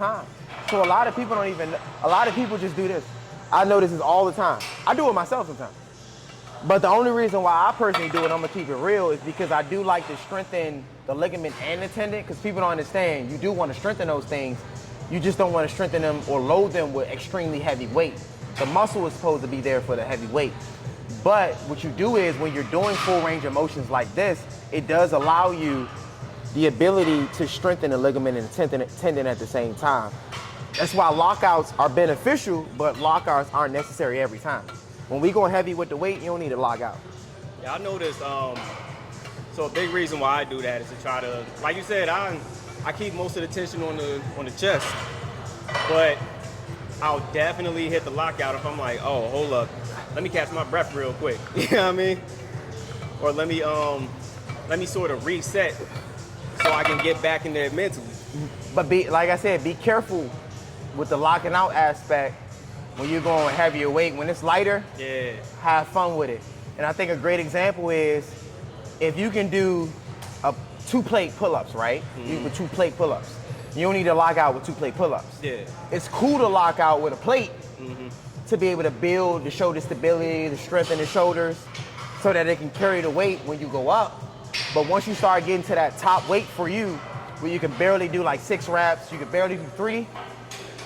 time. So a lot of people a lot of people just do this. I notice this all the time. I do it myself sometimes. But the only reason why I personally do it, I'm gonna keep it real, is because I do like to strengthen the ligament and the tendon, because people don't understand, you do want to strengthen those things. You just don't want to strengthen them or load them with extremely heavy weight. The muscle is supposed to be there for the heavy weight. But what you do is when you're doing full range of motions like this, it does allow you the ability to strengthen the ligament and the tendon at the same time. That's why lockouts are beneficial, but lockouts aren't necessary every time. When we go heavy with the weight, you don't need a lockout. Yeah, I noticed, so a big reason why I do that is to try to, like you said, I keep most of the tension on the chest, but I'll definitely hit the lockout if I'm like, oh, hold up, let me catch my breath real quick. You know what I mean? Or let me sort of reset so I can get back in there mentally. But like I said, be careful with the locking out aspect when you're going heavier weight. When it's lighter, yeah, have fun with it. And I think a great example is if you can do 2 plate pull-ups, right? Mm-hmm. You put 2 plate pull-ups. You don't need to lock out with 2 plate pull-ups. Yeah. It's cool to lock out with a plate mm-hmm. to be able to build the shoulder stability, the strength in the shoulders, so that it can carry the weight when you go up. But once you start getting to that top weight for you, where you can barely do like 6 reps, you can barely do 3,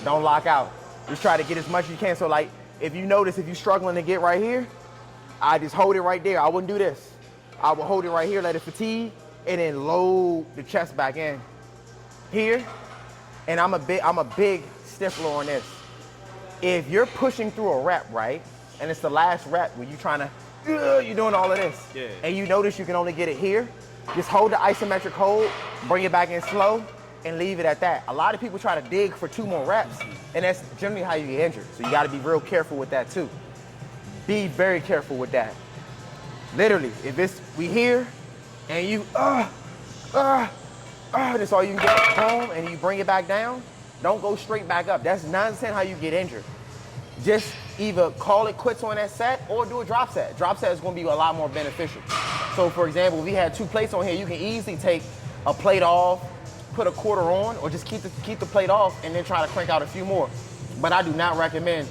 don't lock out. Just try to get as much as you can. So like, if you notice, if you're struggling to get right here, I just hold it right there. I wouldn't do this. I would hold it right here, let it fatigue, and then load the chest back in here. And I'm a big stiffler on this. If you're pushing through a rep, right, and it's the last rep where you're trying to, you're doing all of this, yeah, and you notice you can only get it here, just hold the isometric hold, bring it back in slow, and leave it at that. A lot of people try to dig for 2 more reps, and that's generally how you get injured. So you gotta be real careful with that too. Be very careful with that. Literally, if we here, and you, that's all you can get home, and you bring it back down, don't go straight back up. That's not how you get injured. Just either call it quits on that set or do a drop set. Drop set is gonna be a lot more beneficial. So for example, if we had 2 plates on here, you can easily take a plate off, put a quarter on, or just keep the plate off and then try to crank out a few more. But I do not recommend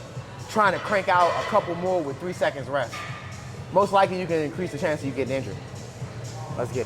trying to crank out a couple more with 3 seconds rest. Most likely you can increase the chance of you getting injured. Let's get it.